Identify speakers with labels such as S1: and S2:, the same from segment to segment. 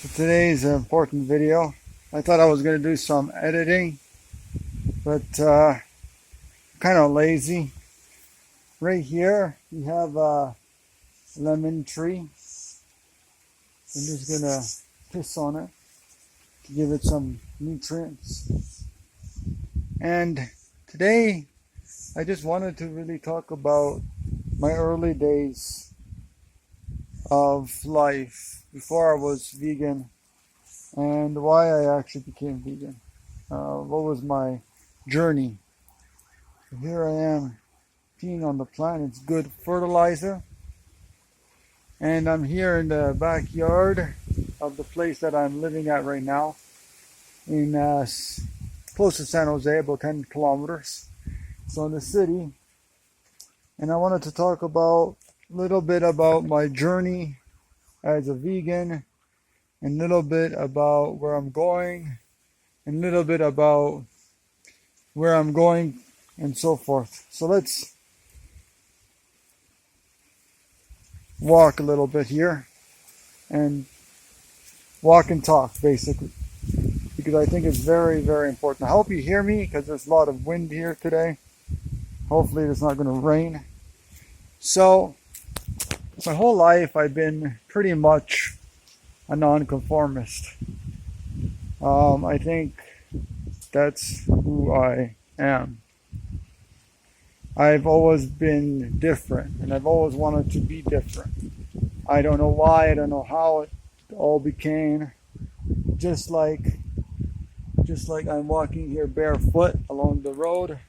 S1: So today's an important video. I thought I was going to do some editing, but kind of lazy. Right here, we have a lemon tree. I'm just going to piss on it to give it some nutrients. And today, I just wanted to really talk about my early days of life before I was vegan and why I actually became vegan. What was my journey? So here I am peeing on the plant. It's good fertilizer. And I'm here in the backyard of the place that I'm living at right now in close to San Jose, about 10 kilometers. So in the city. And I wanted to talk about a little bit about my journey as a vegan, and a little bit about where I'm going, and a little bit about where I'm going, and so forth. So let's walk a little bit here and walk and talk, basically, because I think it's very, very important. I hope you hear me because there's a lot of wind here today. Hopefully it's not going to rain. So my whole life I've been pretty much a nonconformist. I think that's who I am. I've always been different, and I've always wanted to be different. I don't know why, I don't know how it all became. Just like I'm walking here barefoot along the road,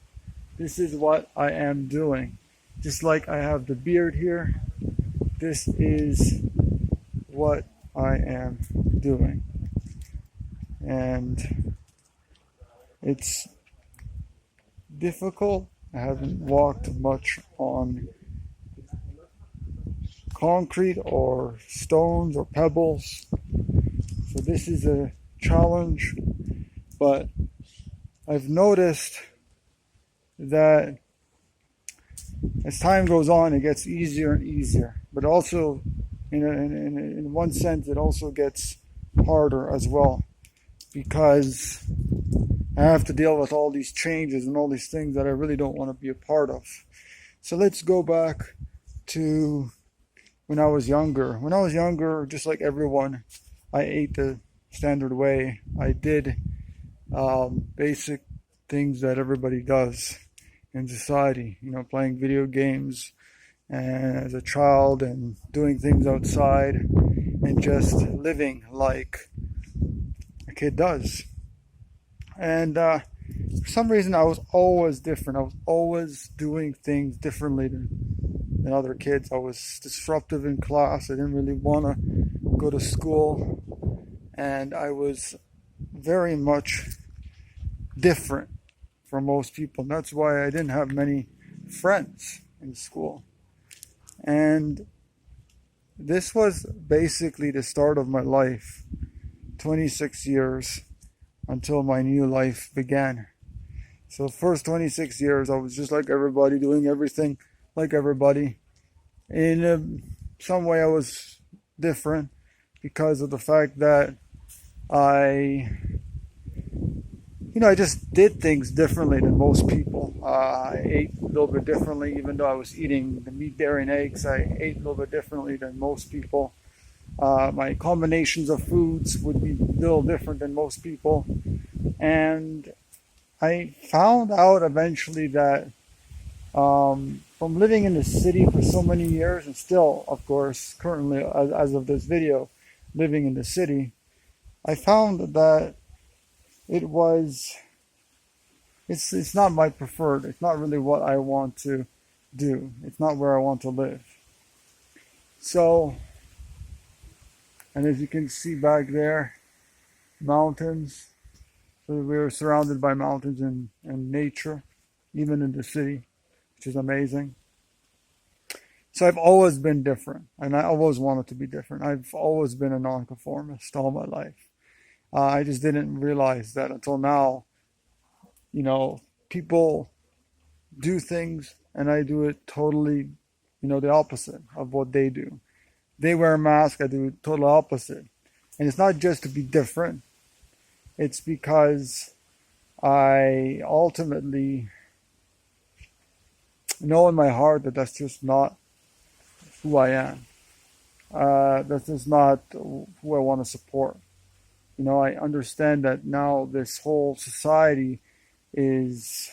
S1: this is what I am doing. Just like I have the beard here, this is what I am doing. And it's difficult. I haven't walked much on concrete or stones or pebbles. So this is a challenge, but I've noticed that as time goes on, it gets easier and easier. But also, in one sense, it also gets harder as well, because I have to deal with all these changes and all these things that I really don't want to be a part of. So let's go back to when I was younger. When I was younger, just like everyone, I ate the standard way. I did basic things that everybody does in society, playing video games and as a child, and doing things outside, and just living like a kid does. And for some reason, I was always different. I was always doing things differently than other kids. I was disruptive in class. I didn't really want to go to school, and I was very much different from most people. And that's why I didn't have many friends in school. And this was basically the start of my life, 26 years until my new life began. So the first 26 years, I was just like everybody, doing everything like everybody. In some way, I was different because of the fact that I just did things differently than most people. I ate a little bit differently, even though I was eating the meat, dairy, and eggs. I ate a little bit differently than most people. My combinations of foods would be a little different than most people. And I found out eventually that from living in the city for so many years, and still, of course, currently, as of this video, living in the city, I found that it's not my preferred. It's not really what I want to do. It's not where I want to live. So, and as you can see back there, mountains. So we were surrounded by mountains and nature, even in the city, which is amazing. So I've always been different, and I always wanted to be different. I've always been a nonconformist all my life. I just didn't realize that until now. People do things, and I do it totally, the opposite of what they do. They wear a mask, I do total opposite. And it's not just to be different, it's because I ultimately know in my heart that that's just not who I am. That's just not who I want to support. I understand that now this whole society is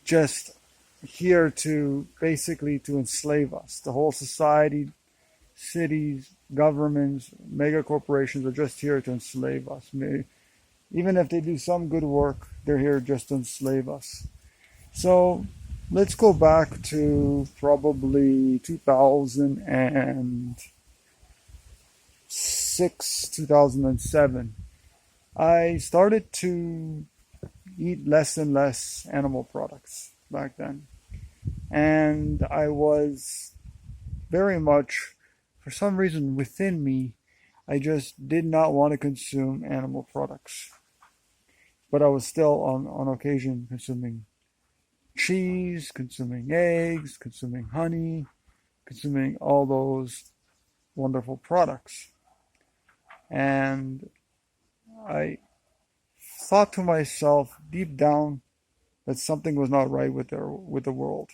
S1: just here to basically to enslave us. The whole society, cities, governments, mega corporations are just here to enslave us. Even if they do some good work, they're here just to enslave us. So let's go back to probably 2006, 2007. I started to eat less and less animal products back then. And I was very much, for some reason within me, I just did not want to consume animal products. But I was still on occasion consuming cheese, consuming eggs, consuming honey, consuming all those wonderful products. And I thought to myself deep down that something was not right with the world.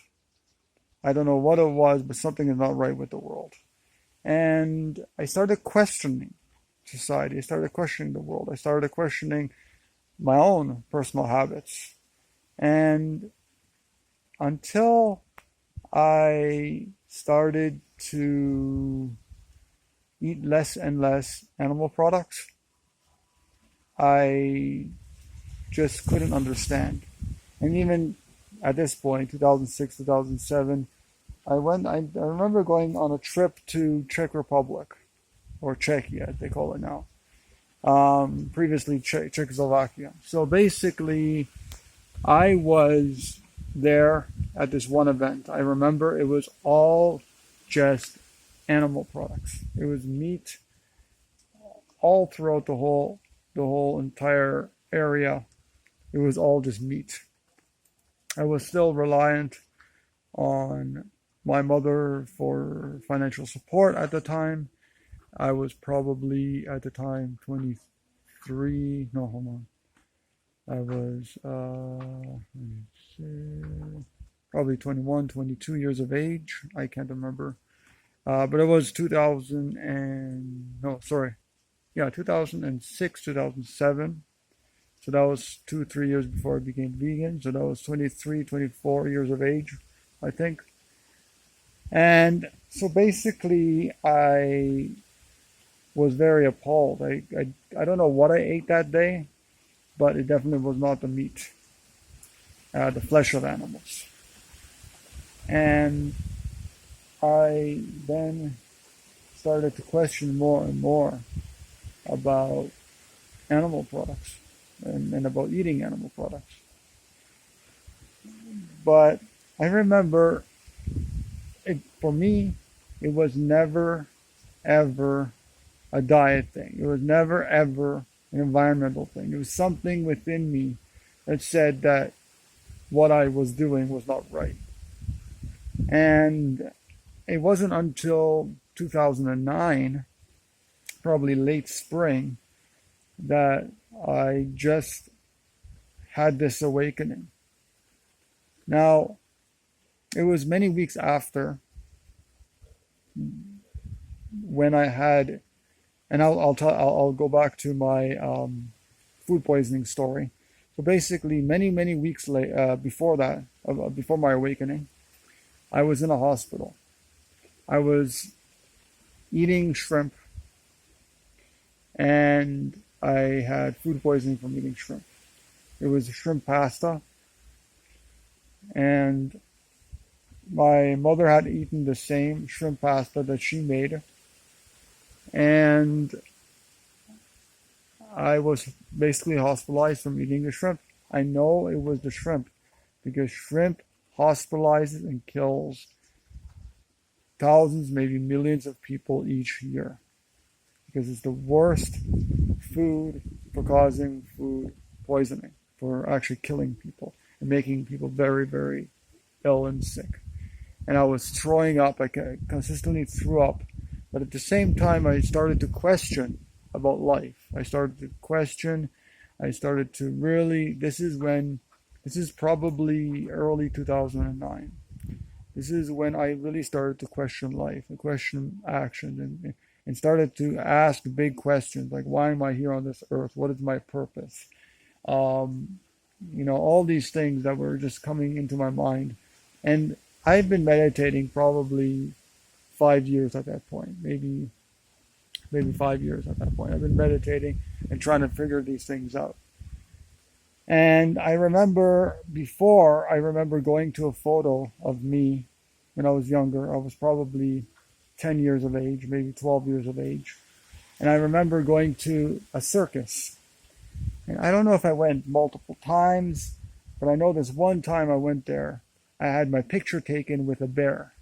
S1: I don't know what it was, but something is not right with the world. And I started questioning society. I started questioning the world. I started questioning my own personal habits. And until I started to eat less and less animal products, I just couldn't understand. And even at this point, 2006, 2007, I remember going on a trip to Czech Republic, or Czechia, as they call it now. Previously Czechoslovakia. So basically, I was there at this one event. I remember it was all just animal products. It was meat all throughout the whole entire area. It was all just meat. I was still reliant on my mother for financial support at the time. I was probably at the time 23. No, hold on. I was probably 21, 22 years of age. I can't remember. But it was 2006, 2007. So that was 2, 3 years before I became vegan. So that was 23, 24 years of age, I think. And so basically, I was very appalled. I don't know what I ate that day, but it definitely was not the meat, the flesh of animals. And I then started to question more and more about animal products and about eating animal products. But I remember, for me, it was never, ever a diet thing. It was never, ever an environmental thing. It was something within me that said that what I was doing was not right. And it wasn't until 2009, probably late spring, that I just had this awakening. Now, it was many weeks after when I had, and I'll go back to my food poisoning story. So basically, many weeks before that, before my awakening, I was in a hospital. I was eating shrimp, and I had food poisoning from eating shrimp. It was shrimp pasta, and my mother had eaten the same shrimp pasta that she made, and I was basically hospitalized from eating the shrimp. I know it was the shrimp, because shrimp hospitalizes and kills thousands, maybe millions of people each year, because it's the worst food for causing food poisoning, for actually killing people and making people very, very ill and sick. And I was throwing up. I consistently threw up. But at the same time, I started to question about life. I started to question. I started to really, this is probably early 2009. This is when I really started to question life and question action and started to ask big questions like, why am I here on this earth? What is my purpose? Um, all these things that were just coming into my mind. And I've been meditating probably 5 years at that point, maybe 5 years at that point. I've been meditating and trying to figure these things out. And I remember going to a photo of me when I was younger. I was probably 10 years of age, maybe 12 years of age. And I remember going to a circus. And I don't know if I went multiple times, but I know this one time I went there, I had my picture taken with a bear.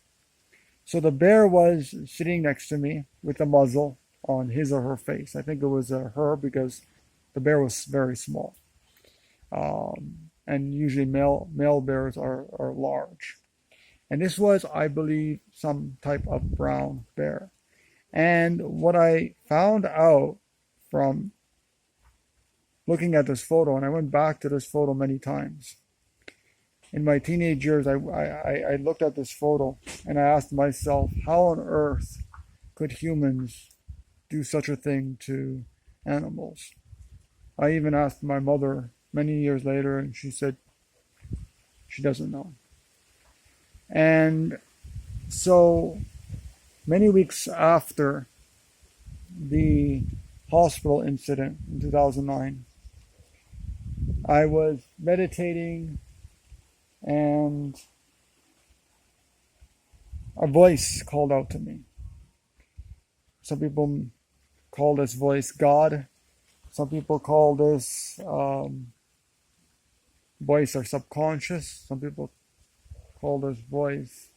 S1: So the bear was sitting next to me with a muzzle on his or her face. I think it was her because the bear was very small. And usually male bears are large. And this was, I believe, some type of brown bear. And what I found out from looking at this photo, and I went back to this photo many times. In my teenage years, I looked at this photo and I asked myself, how on earth could humans do such a thing to animals? I even asked my mother many years later, and she said she doesn't know. And so many weeks after the hospital incident in 2009, I was meditating and a voice called out to me. Some people call this voice God. Some people call this voice our subconscious. Some people call this voice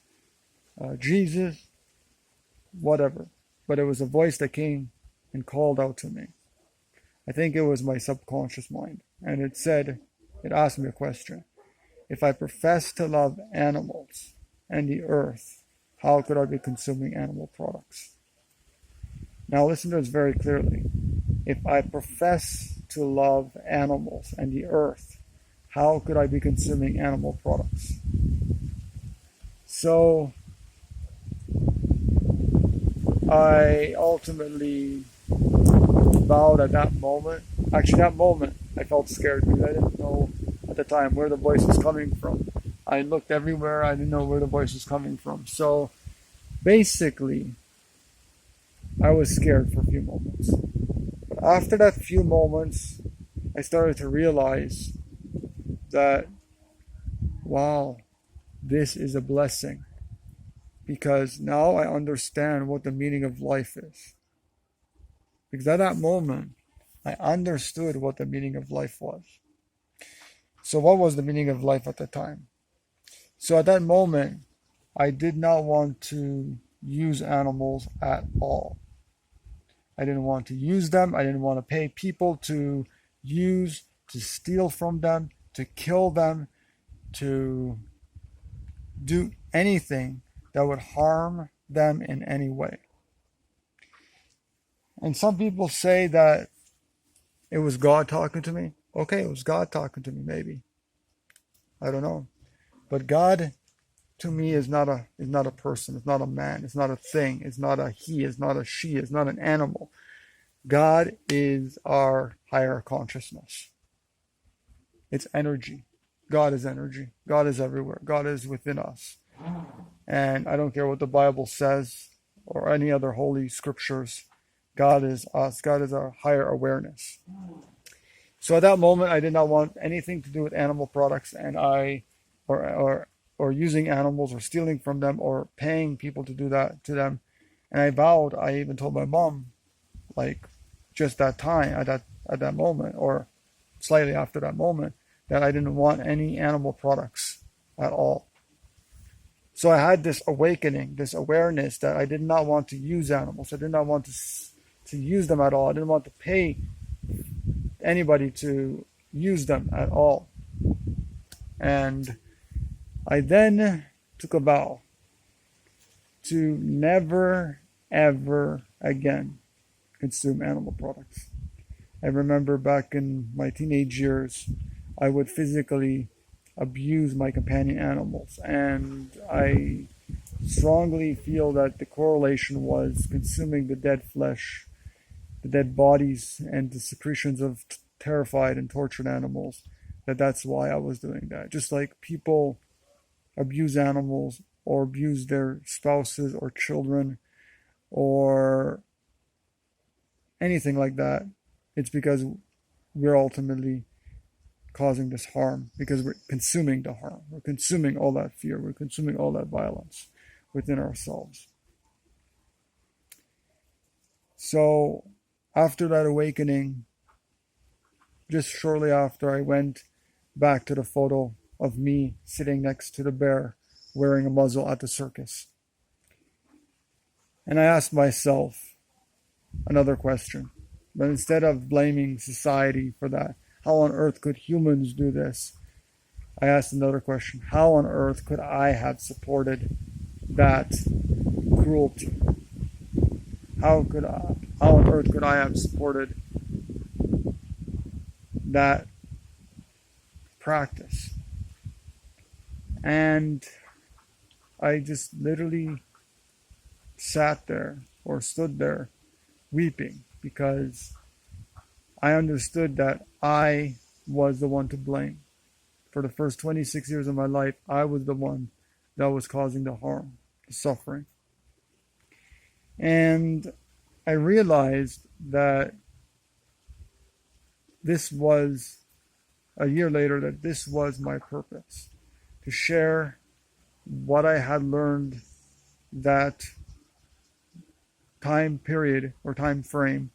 S1: Jesus, whatever. But it was a voice that came and called out to me. I think it was my subconscious mind. And it asked me a question. If I profess to love animals and the earth, how could I be consuming animal products? Now listen to this very clearly. If I profess to love animals and the earth, how could I be consuming animal products? So I ultimately vowed at that moment. Actually, that moment I felt scared because I didn't know at the time where the voice was coming from. I looked everywhere. I didn't know where the voice was coming from. So basically, I was scared for a few moments. But after that few moments, I started to realize that, wow, this is a blessing. Because now I understand what the meaning of life is. Because at that moment, I understood what the meaning of life was. So what was the meaning of life at the time? So at that moment, I did not want to use animals at all. I didn't want to use them. I didn't want to pay people to steal from them, to kill them, to do anything that would harm them in any way. And some people say that it was God talking to me. Okay, it was God talking to me, maybe. I don't know. But God to me is not a person, it's not a man, it's not a thing, it's not a he, it's not a she, it's not an animal. God is our higher consciousness. It's energy. God is energy. God is everywhere. God is within us. And I don't care what the Bible says or any other holy scriptures. God is us. God is our higher awareness. So at that moment, I did not want anything to do with animal products, and or using animals or stealing from them or paying people to do that to them. And I vowed. I even told my mom, like just that time at that moment, or slightly after that moment, that I didn't want any animal products at all. So I had this awakening, this awareness that I did not want to use animals. I did not want to use them at all. I didn't want to pay anybody to use them at all. And I then took a vow to never, ever again consume animal products. I remember back in my teenage years, I would physically abuse my companion animals, and I strongly feel that the correlation was consuming the dead flesh, the dead bodies, and the secretions of terrified and tortured animals. That's why I was doing that. Just like people abuse animals or abuse their spouses or children or anything like that, it's because we're ultimately causing this harm, because we're consuming the harm. We're consuming all that fear. We're consuming all that violence within ourselves. So after that awakening, just shortly after, I went back to the photo of me sitting next to the bear wearing a muzzle at the circus. And I asked myself another question. But instead of blaming society for that, how on earth could humans do this? I asked another question. How on earth could I have supported that cruelty? How on earth could I have supported that practice? And I just literally sat there or stood there weeping, because I understood that I was the one to blame. For the first 26 years of my life, I was the one that was causing the harm, the suffering. And I realized that this was, a year later, that this was my purpose, to share what I had learned that time period or time frame,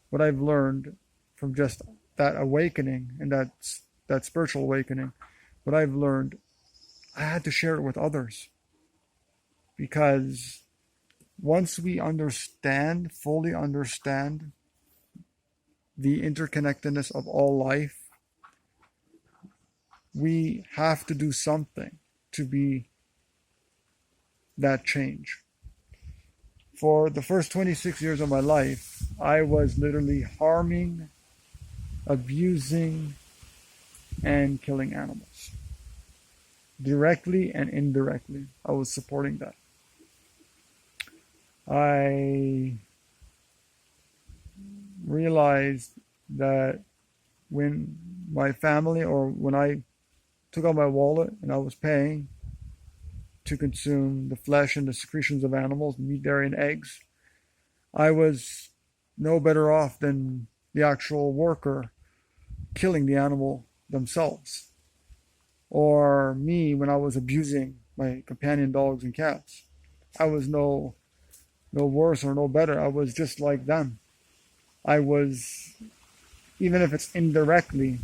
S1: what I've learned from just that awakening and that spiritual awakening, what I've learned, I had to share it with others. Because once we fully understand the interconnectedness of all life, we have to do something to be that change. For the first 26 years of my life, I was literally harming, abusing, and killing animals. Directly and indirectly, I was supporting that. I realized that when my family, or when I took out my wallet and I was paying to consume the flesh and the secretions of animals, meat, dairy, and eggs, I was no better off than the actual worker killing the animal themselves. Or me, when I was abusing my companion dogs and cats, I was no worse or no better. I was just like them. I was, even if it's indirectly,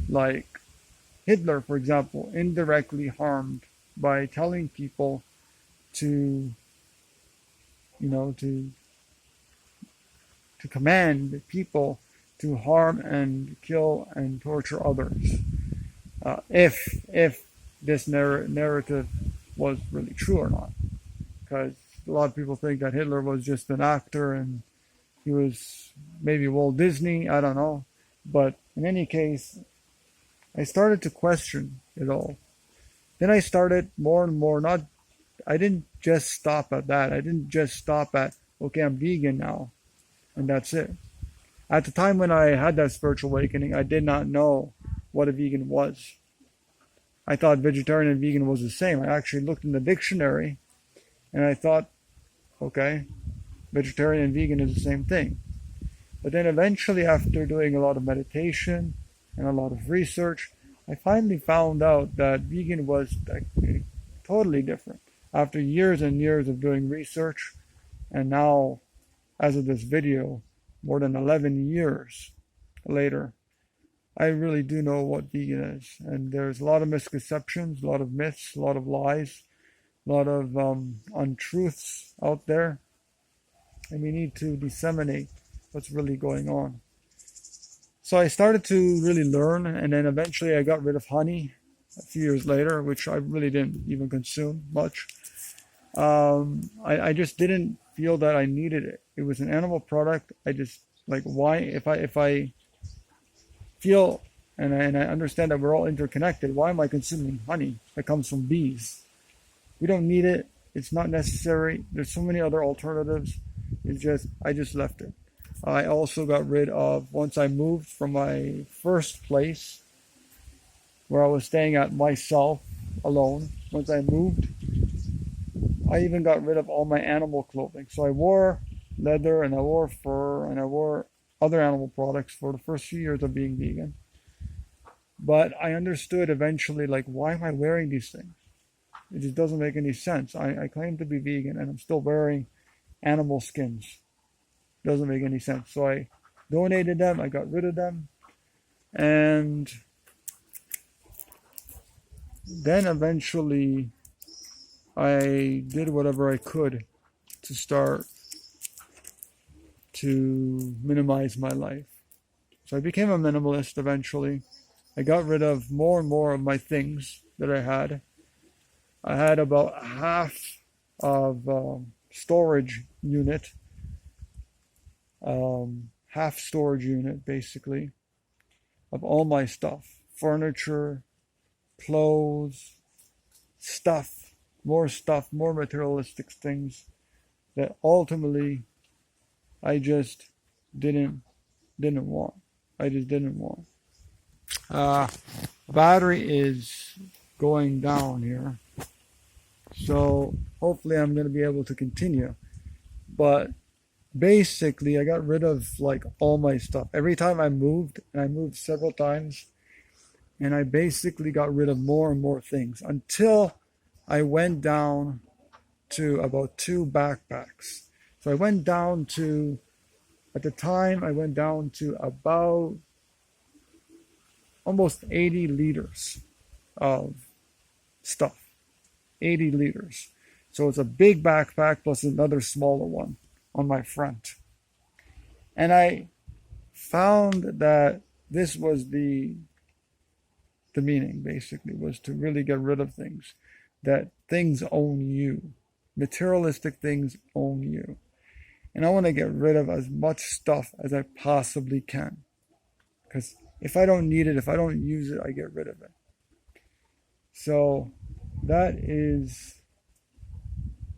S1: like Hitler, for example, indirectly harmed by telling people to command people to harm and kill and torture others. If this narrative was really true or not. Because a lot of people think that Hitler was just an actor and he was maybe Walt Disney, I don't know. But in any case, I started to question it all. Then I started more and more, I didn't just stop at that. I didn't just stop at, okay, I'm vegan now, and that's it. At the time when I had that spiritual awakening, I did not know what a vegan was. I thought vegetarian and vegan was the same. I actually looked in the dictionary, and I thought, okay, vegetarian and vegan is the same thing. But then eventually, after doing a lot of meditation and a lot of research, I finally found out that vegan was totally different. After years and years of doing research, and now, as of this video, more than 11 years later, I really do know what vegan is. And there's a lot of misconceptions, a lot of myths, a lot of lies, a lot of untruths out there. And we need to disseminate what's really going on. So I started to really learn, and then eventually I got rid of honey a few years later, which I really didn't even consume much. I just didn't feel that I needed it. It was an animal product. I just like why if I feel and I understand that we're all interconnected, why am I consuming honey that comes from bees? We don't need it. It's not necessary. There's so many other alternatives. It's just I just left it. I also got rid of once I moved from my first place where I was staying at myself alone. Once I moved, I even got rid of all my animal clothing. So I wore leather and I wore fur and I wore other animal products for the first few years of being vegan. But I understood eventually, like, why am I wearing these things? It just doesn't make any sense. I claim to be vegan and I'm still wearing animal skins. Doesn't make any sense. So I donated them, I got rid of them, and then eventually I did whatever I could to start to minimize my life. So I became a minimalist eventually. I got rid of more and more of my things that I had. I had about half of storage unit, half storage unit basically, of all my stuff, furniture, clothes, stuff, more materialistic things that ultimately I just didn't want. I just didn't want. Battery is going down here, so hopefully I'm going to be able to continue. But basically, I got rid of like all my stuff. Every time I moved, and I moved several times, and I basically got rid of more and more things until I went down to about 2 backpacks. So I went down to, at the time, I went down to about almost 80 liters of stuff. 80 liters. So it's a big backpack plus another smaller one on my front. And I found that this was the meaning, basically, was to really get rid of things. That things own you. Materialistic things own you. And I want to get rid of as much stuff as I possibly can. Because if I don't need it, if I don't use it, I get rid of it. So that is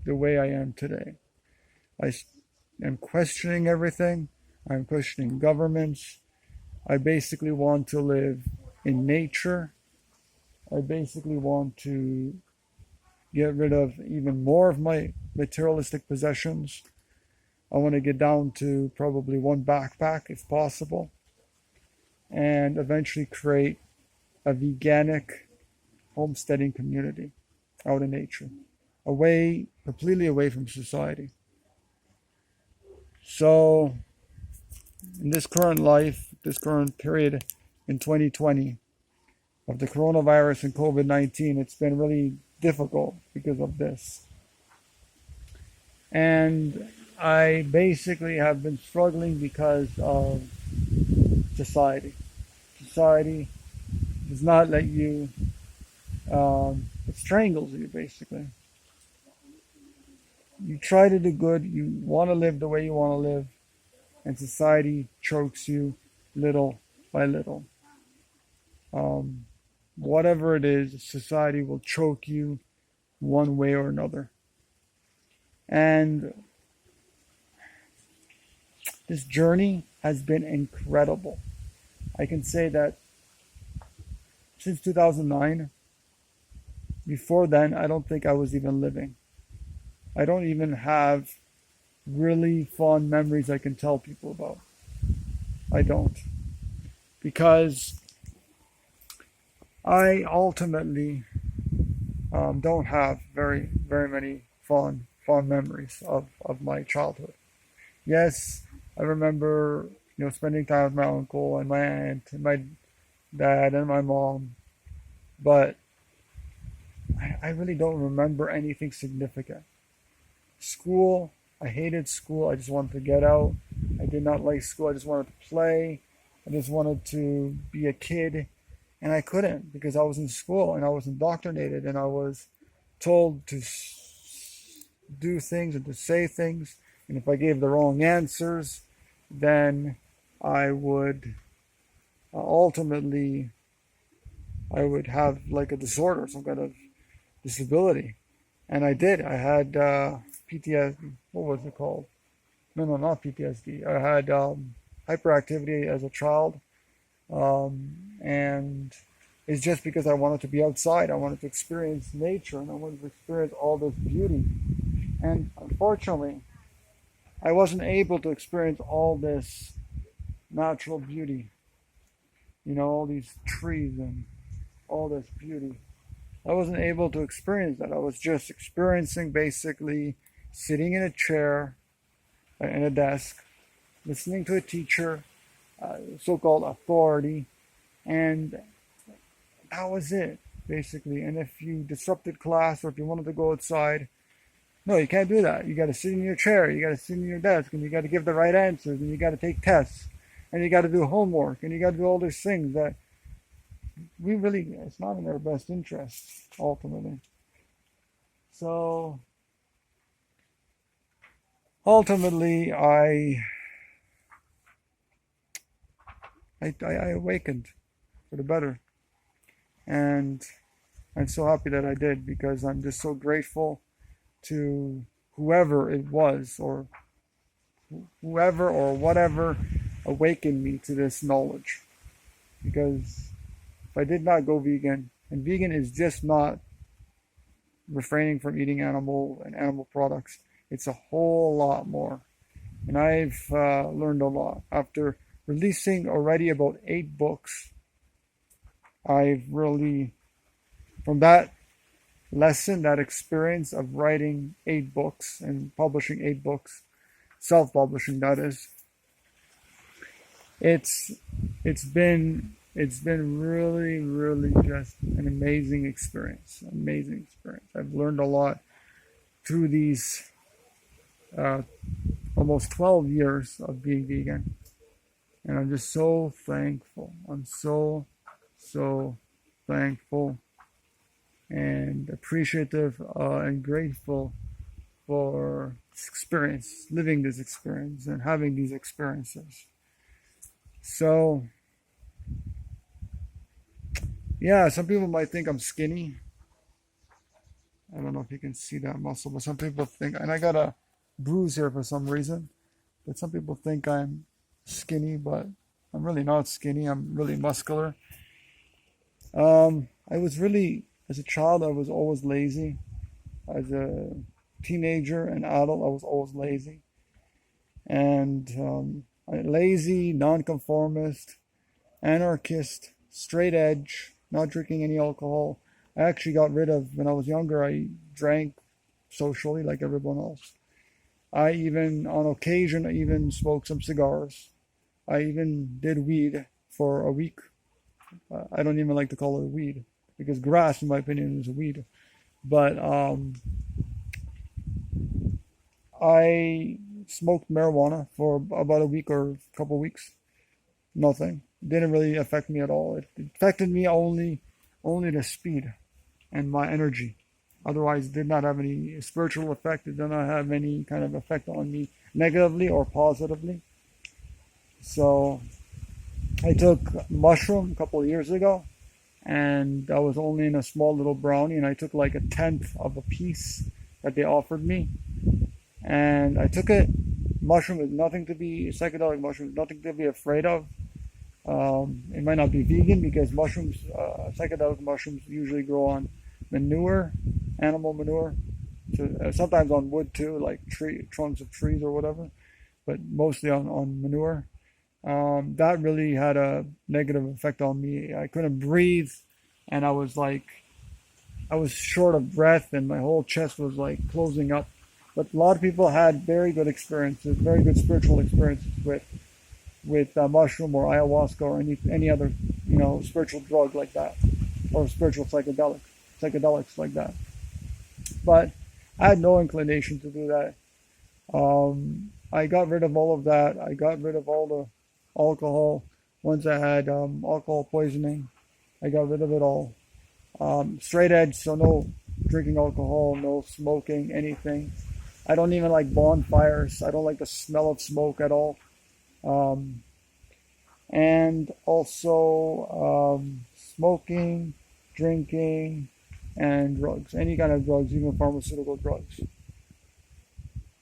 S1: the way I am today. I am questioning everything. I'm questioning governments. I basically want to live in nature. I basically want to get rid of even more of my materialistic possessions. I want to get down to probably 1 backpack if possible, and eventually create a veganic homesteading community out in nature, completely away from society. So in this current life, this current period in 2020 of the coronavirus and COVID-19, it's been really difficult because of this. And I basically have been struggling because of society. Society does not let you, it strangles you basically. You try to do good, you want to live the way you want to live, and society chokes you little by little. Whatever it is, society will choke you one way or another. And this journey has been incredible. I can say that since 2009, before then, I don't think I was even living. I don't even have really fond memories I can tell people about. I don't. Because I ultimately don't have very, very many fond memories of my childhood. Yes, I remember, spending time with my uncle and my aunt and my dad and my mom, but I really don't remember anything significant. School, I hated school. I just wanted to get out. I did not like school. I just wanted to play. I just wanted to be a kid. And I couldn't because I was in school and I was indoctrinated and I was told to do things and to say things. And if I gave the wrong answers, then I would ultimately I would have like a disorder, some kind of disability. And I did. I had PTSD. What was it called? No, no, not PTSD. I had hyperactivity as a child, and it's just because I wanted to be outside. I wanted to experience nature, and I wanted to experience all this beauty. And unfortunately, I wasn't able to experience all this natural beauty. You know, all these trees and all this beauty. I wasn't able to experience that. I was just experiencing basically sitting in a chair, in a desk, listening to a teacher, so-called authority, and that was it, basically. And if you disrupted class or if you wanted to go outside, no, you can't do that. You got to sit in your chair, you got to sit in your desk, and you got to give the right answers, and you got to take tests, and you got to do homework, and you got to do all these things that it's not in our best interest, ultimately. So, ultimately, I awakened for the better. And I'm so happy that I did because I'm just so grateful to whoever it was or whoever or whatever awakened me to this knowledge. Because if I did not go vegan, and vegan is just not refraining from eating animal products, it's a whole lot more. And I've learned a lot. After releasing already about 8 books, I've really, from that lesson, that experience of writing 8 books and publishing 8 books, self-publishing that is, it's been really, really just an amazing experience. Amazing experience. I've learned a lot through these almost 12 years of being vegan. And I'm just so thankful. I'm so thankful and appreciative and grateful for this experience, living this experience and having these experiences. So, yeah, some people might think I'm skinny. I don't know if you can see that muscle, but some people think, and I got a bruise here for some reason, but some people think I'm skinny, but I'm really not skinny. I'm really muscular. I was really, as a child, I was always lazy. As a teenager and adult, I was always lazy. And lazy, nonconformist, anarchist, straight edge, not drinking any alcohol. I actually got rid of, when I was younger, I drank socially like everyone else. I even, on occasion, I even smoked some cigars. I even did weed for a week. I don't even like to call it weed because grass, in my opinion, is a weed. But I smoked marijuana for about a week or a couple of weeks. Nothing. It didn't really affect me at all. It affected me only the speed and my energy. Otherwise, it did not have any spiritual effect. It did not have any kind of effect on me negatively or positively. So I took mushroom a couple of years ago, and I was only in a small little brownie, and I took like 1/10 of a piece that they offered me, and I took it. Mushroom is nothing to be psychedelic. Mushroom is nothing to be afraid of. It might not be vegan because mushrooms, psychedelic mushrooms, usually grow on manure, animal manure. So, sometimes on wood too, like trunks of trees or whatever, but mostly on manure. That really had a negative effect on me. I couldn't breathe, and I was short of breath, and my whole chest was like closing up. But a lot of people had very good experiences, very good spiritual experiences with mushroom or ayahuasca or any other spiritual drug like that, or spiritual psychedelics like that. But I had no inclination to do that. I got rid of all of that. I got rid of all the alcohol. Once I had alcohol poisoning, I got rid of it all. Straight edge, so no drinking alcohol, no smoking, anything. I don't even like bonfires. I don't like the smell of smoke at all. Um, and also smoking, drinking, and drugs. Any kind of drugs, even pharmaceutical drugs.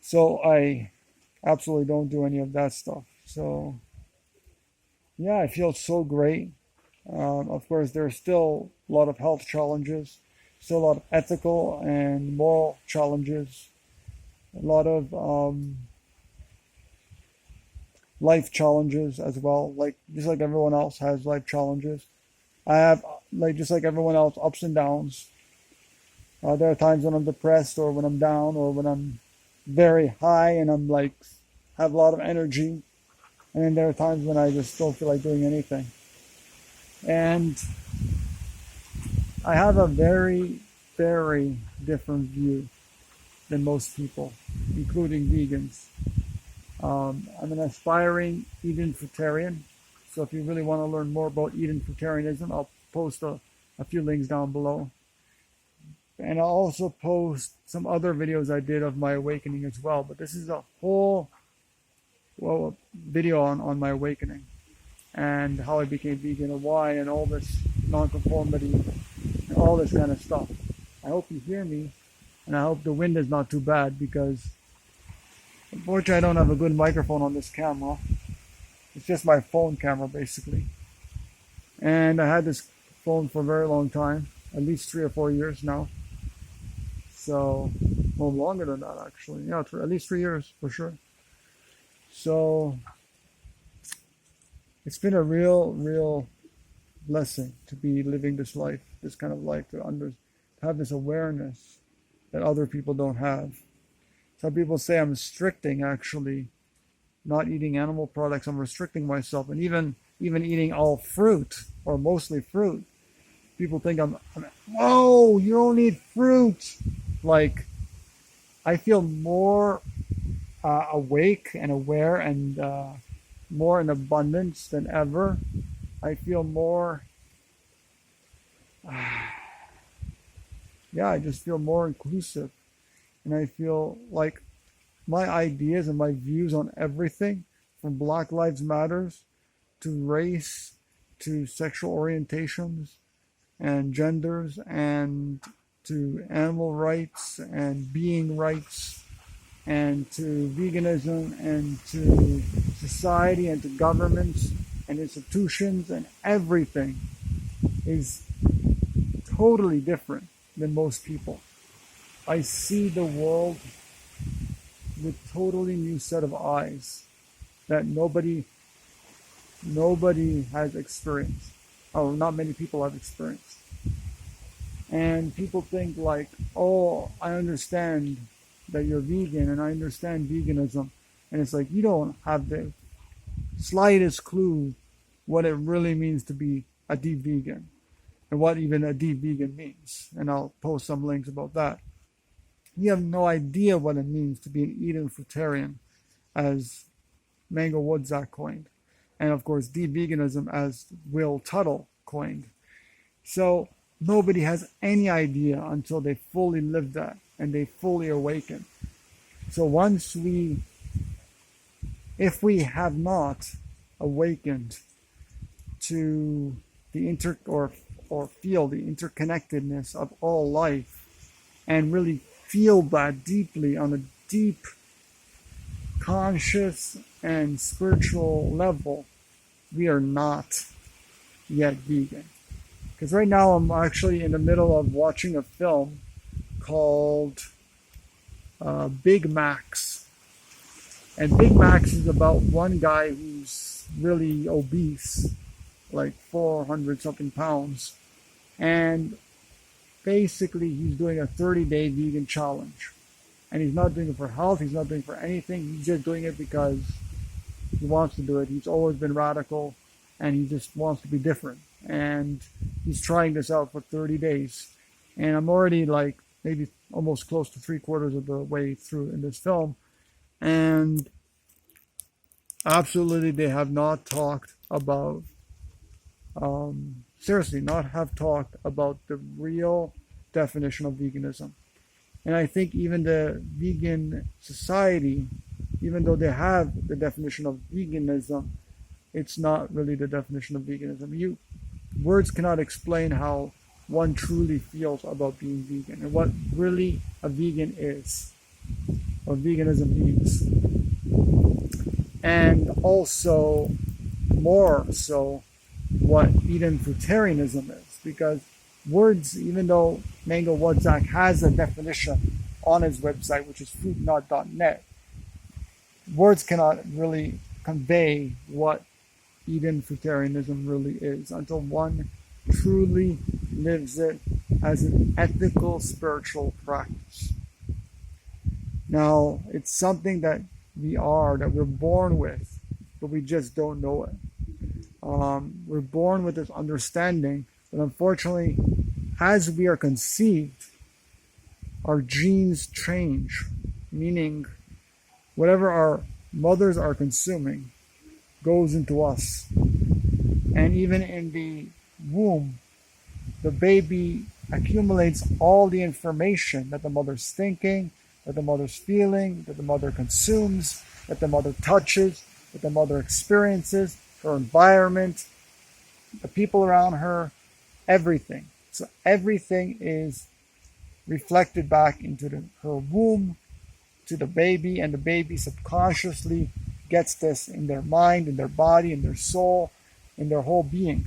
S1: So I absolutely don't do any of that stuff. So yeah, I feel so great. Of course, there's still a lot of health challenges, still a lot of ethical and moral challenges, a lot of life challenges as well. Like just like everyone else has life challenges, I have like just like everyone else ups and downs. There are times when I'm depressed, or when I'm down, or when I'm very high and I'm like have a lot of energy, and then there are times when I just don't feel like doing anything. And I have a very, very different view than most people, including vegans. I'm an aspiring Eden fruitarian. So if you really want to learn more about Eden fruitarianism, I'll post a few links down below. And I'll also post some other videos I did of my awakening as well. But this is a whole video on my awakening and how I became vegan and why and all this nonconformity and all this kind of stuff. I hope you hear me, and I hope the wind is not too bad, because unfortunately I don't have a good microphone on this camera. It's just my phone camera basically. And I had this phone for a very long time, at least 3 or 4 years now. So, well, longer than that actually. Yeah, at least 3 years for sure. So it's been a real blessing to be living this life, this kind of life, to have this awareness that other people don't have. Some people say I'm restricting, actually, not eating animal products. I'm restricting myself, and even eating all fruit, or mostly fruit. People think I'm whoa, you don't eat fruit. Like, I feel more awake and aware and more in abundance than ever. I feel more, yeah, I just feel more inclusive. And I feel like my ideas and my views on everything, from Black Lives Matters to race to sexual orientations and genders and to animal rights and being rights and to veganism and to society and to governments and institutions and everything is totally different than most people. I see the world with totally new set of eyes that nobody has experienced, or not many people have experienced. And people think like, oh, I understand that you're vegan and I understand veganism. And it's like, you don't have the slightest clue what it really means to be a deep vegan and what even a deep vegan means. And I'll post some links about that. You have no idea what it means to be an Eden fruitarian, as Mango Woodzak coined. And of course, deep veganism, as Will Tuttle coined. So nobody has any idea until they fully live that and they fully awaken. So if we have not awakened to the or feel the interconnectedness of all life and really feel that deeply on a deep conscious and spiritual level, we are not yet vegan. Because right now I'm actually in the middle of watching a film called Big Max. And Big Max is about one guy who's really obese, like 400 something pounds. And basically he's doing a 30-day vegan challenge. And he's not doing it for health, he's not doing it for anything, he's just doing it because he wants to do it. He's always been radical and he just wants to be different. And he's trying this out for 30 days. And I'm already like maybe almost close to 3/4 of the way through in this film. And absolutely they have not talked about, seriously, not have talked about the real definition of veganism. And I think even the vegan society, even though they have the definition of veganism, it's not really the definition of veganism. Words cannot explain how one truly feels about being vegan and what really a vegan is, what veganism means. And also, more so, what Eden fruitarianism is. Because words, even though Mango Wadzak has a definition on his website, which is fruitnut.net, words cannot really convey what Eden fruitarianism really is until one truly lives it as an ethical spiritual practice. Now, it's something that we're born with, but we just don't know it. We're born with this understanding, but unfortunately, as we are conceived, our genes change, meaning whatever our mothers are consuming goes into us. And even in the womb, the baby accumulates all the information that the mother's thinking, that the mother's feeling, that the mother consumes, that the mother touches, that the mother experiences, her environment, the people around her, everything. So everything is reflected back into her womb to the baby, and the baby subconsciously gets this in their mind, in their body, in their soul, in their whole being.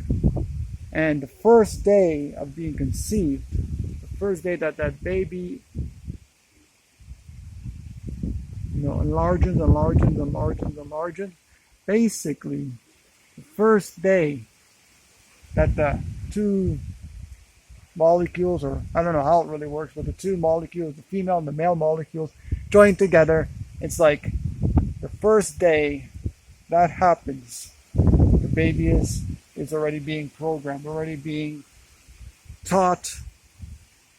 S1: And the first day of being conceived, the first day that that baby enlarges, basically the first day that the two molecules, or I don't know how it really works, but the two molecules, the female and the male molecules, join together. It's like the first day that happens, the baby is already being programmed, already being taught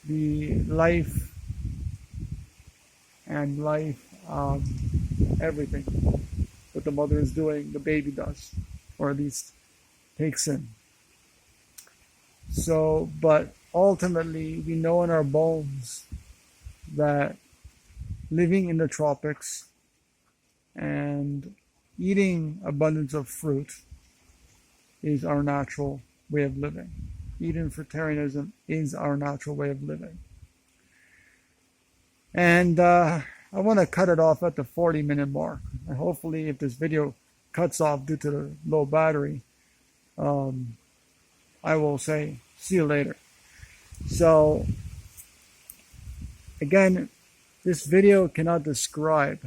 S1: the life and everything what the mother is doing, the baby does, or at least takes in. So, but ultimately, we know in our bones that living in the tropics and eating abundance of fruit is our natural way of living. Eden fruitarianism is our natural way of living. And I want to cut it off at the 40-minute mark. And hopefully, if this video cuts off due to the low battery, I will say, see you later. So, again, this video cannot describe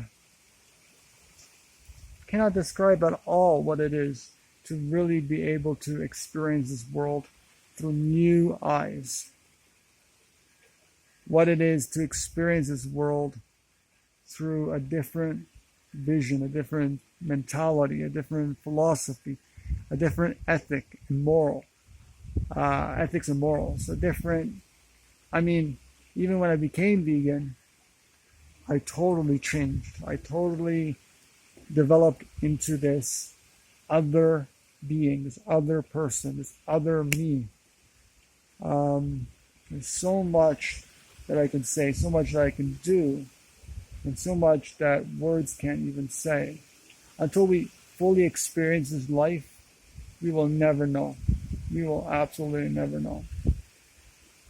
S1: at all what it is to really be able to experience this world through new eyes. What it is to experience this world through a different vision, a different mentality, a different philosophy, a different ethics and morals, a different, even when I became vegan, I totally changed. I totally developed into this other being, this other person, this other me. There's so much that I can say, so much that I can do, and so much that words can't even say. Until we fully experience this life, we will never know. We will absolutely never know.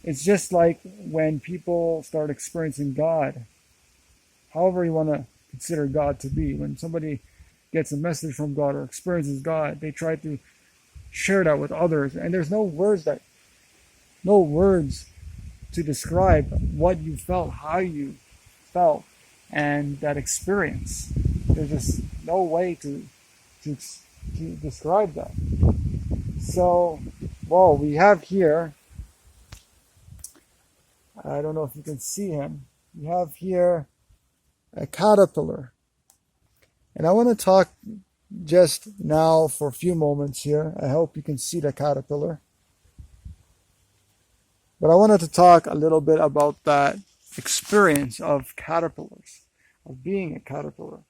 S1: It's just like when people start experiencing God, however you want to consider God to be. When somebody gets a message from God or experiences God, they try to share that with others, and there's no words to describe what you felt, how you felt, and that experience. There's just no way to describe that. So, well, we have here, I don't know if you can see him, we have here a caterpillar. And I want to talk just now for a few moments here. I hope you can see the caterpillar. But I wanted to talk a little bit about that experience of caterpillars, of being a caterpillar.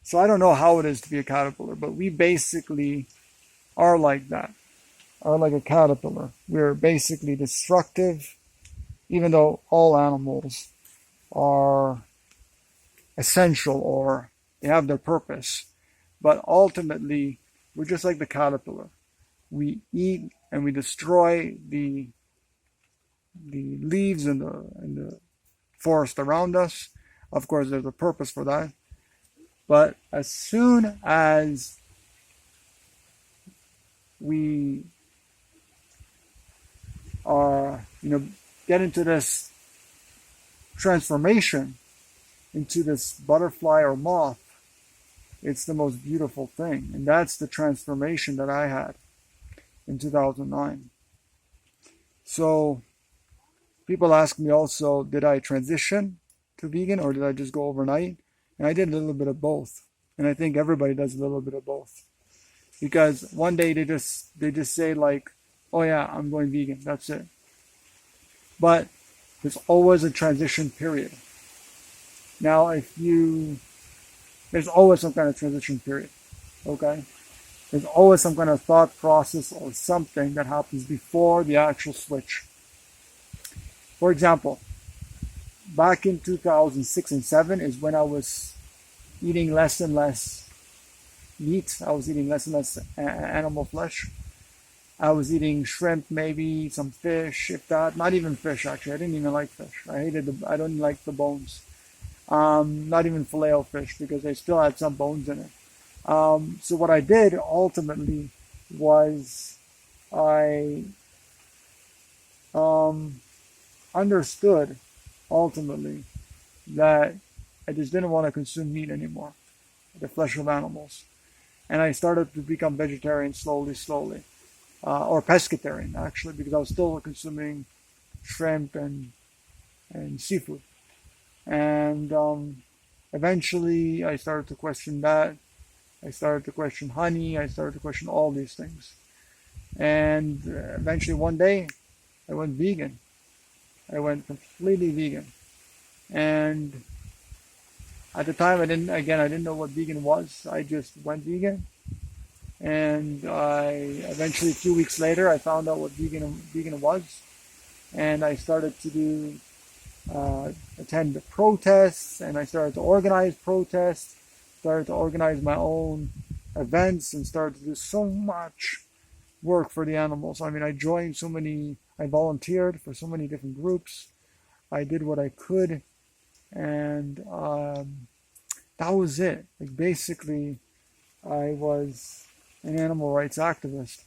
S1: So I don't know how it is to be a caterpillar, but we basically are like that, are like a caterpillar. We're basically destructive, even though all animals are essential or they have their purpose. But ultimately, we're just like the caterpillar. We eat and we destroy the leaves in the forest around us. Of course, there's a purpose for that. But as soon as we are, get into this transformation into this butterfly or moth, it's the most beautiful thing. And that's the transformation that I had in 2009. So people ask me also, did I transition to vegan or did I just go overnight? And I did a little bit of both. And I think everybody does a little bit of both. Because one day they just say like, oh yeah, I'm going vegan. That's it. But there's always a transition period. Now, there's always some kind of transition period. Okay? There's always some kind of thought process or something that happens before the actual switch. For example, back in 2006 and 7 is when I was eating less and less meat. I was eating less and less animal flesh. I was eating shrimp, maybe some fish, if that. Not even fish, actually. I didn't even like fish. I don't like the bones. Not even filet o fish because they still had some bones in it. So what I did ultimately was I understood ultimately that I just didn't want to consume meat anymore, the flesh of animals. And I started to become vegetarian slowly, or pescatarian actually, because I was still consuming shrimp and seafood. And eventually I started to question that. I started to question honey. I started to question all these things. And eventually one day I went vegan. I went completely vegan. And at the time I didn't know what vegan was. I just went vegan. And eventually a few weeks later I found out what vegan was. And I started to attend the protests, and I started to organize protests, started to organize my own events, and started to do so much work for the animals. I mean, I volunteered for so many different groups. I did what I could, and that was it. Like basically, I was an animal rights activist.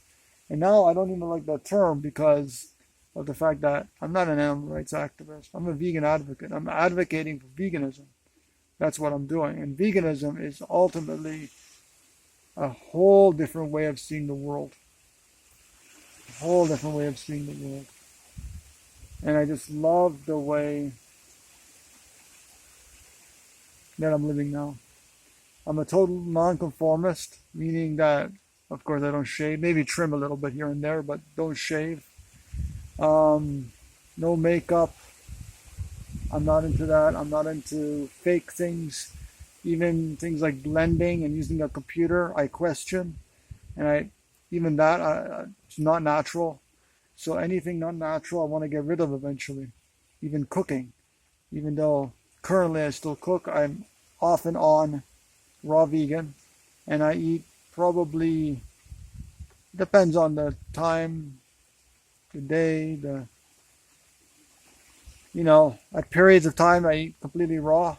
S1: And now I don't even like that term because of the fact that I'm not an animal rights activist. I'm a vegan advocate. I'm advocating for veganism. That's what I'm doing. And veganism is ultimately a whole different way of seeing the world. A whole different way of seeing the world. And I just love the way that I'm living now. I'm a total nonconformist, meaning that, of course, I don't shave. Maybe trim a little bit here and there, but don't shave. No makeup. I'm not into that. I'm not into fake things. Even things like blending and using a computer, I question. And it's not natural. So anything not natural, I want to get rid of eventually. Even cooking. Even though currently I still cook, I'm off and on raw vegan. And I eat probably, depends on the time, the day, at periods of time I eat completely raw,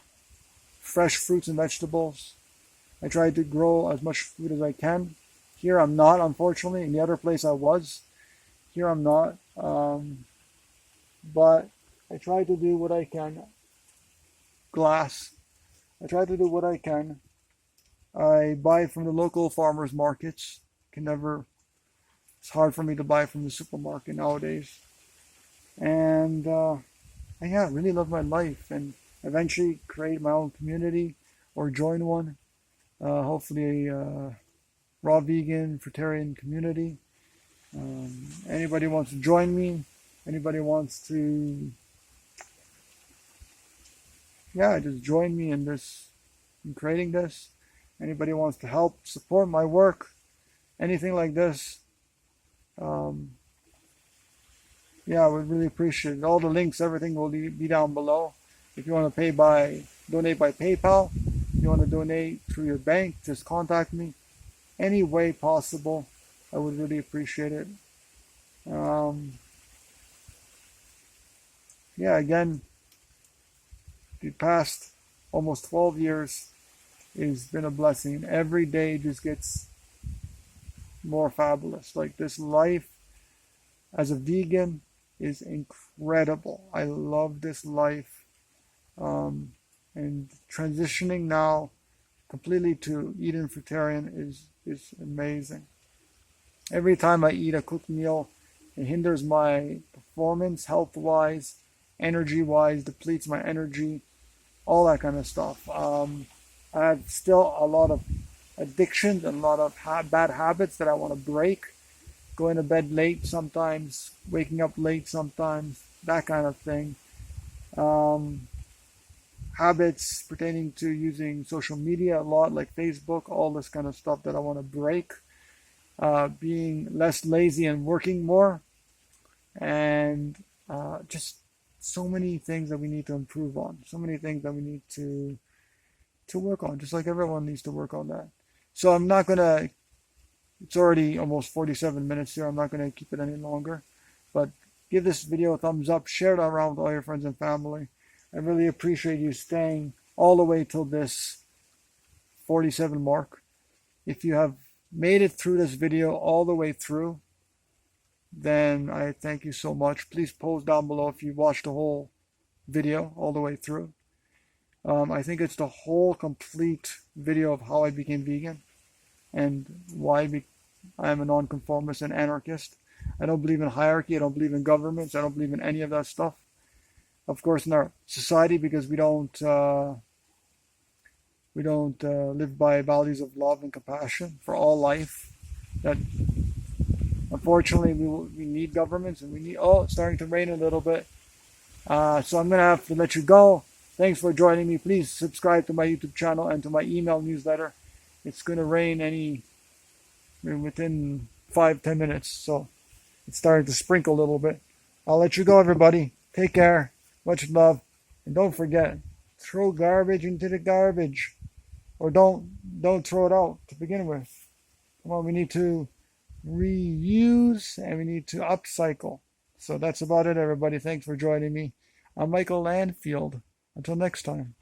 S1: fresh fruits and vegetables. I try to grow as much food as I can. Here I'm not, unfortunately. In the other place I was. Here I'm not. But I try to do what I can. Glass. I try to do what I can. I buy from the local farmers markets. It's hard for me to buy from the supermarket nowadays. And I really love my life and eventually create my own community or join one. Hopefully a raw vegan, fruitarian community. Anybody wants to join me, anybody wants to, just join me in creating this. Anybody wants to help support my work, anything like this, I would really appreciate it. All the links, everything will be down below. If you want to donate by PayPal, if you want to donate through your bank, just contact me. Any way possible, I would really appreciate it. Yeah, again, the past almost 12 years has been a blessing. Every day just gets more fabulous. Like, this life as a vegan is incredible. I love this life. And transitioning now completely to eating fruitarian is amazing. Every time I eat a cooked meal, it hinders my performance health-wise, energy-wise, depletes my energy, all that kind of stuff. I have still a lot of addictions and a lot of bad habits that I want to break. Going to bed late sometimes, waking up late sometimes, that kind of thing. Habits pertaining to using social media a lot, like Facebook, all this kind of stuff that I want to break. Being less lazy and working more, and just so many things that we need to improve on, so many things that we need to work on, just like everyone needs to work on that. So I'm not gonna, it's already almost 47 minutes here, I'm not gonna keep it any longer, but give this video a thumbs up, share it around with all your friends and family. I really appreciate you staying all the way till this 47 mark. If you have made it through this video all the way through, then I thank you so much. Please post down below if you watched the whole video all the way through. I think it's the whole complete video of how I became vegan and why I am a nonconformist and anarchist. I don't believe in hierarchy. I don't believe in governments. I don't believe in any of that stuff. Of course, in our society, because we don't live by values of love and compassion for all life. That unfortunately we need governments, and we need. Oh, it's starting to rain a little bit, so I'm gonna have to let you go. Thanks for joining me. Please subscribe to my YouTube channel and to my email newsletter. It's gonna rain within 5-10 minutes, so it's starting to sprinkle a little bit. I'll let you go, everybody. Take care. Much love, and don't forget, throw garbage into the garbage, or don't throw it out to begin with. Come on, we need to reuse and we need to upcycle. So that's about it, everybody. Thanks for joining me. I'm Michael Landfield. Until next time.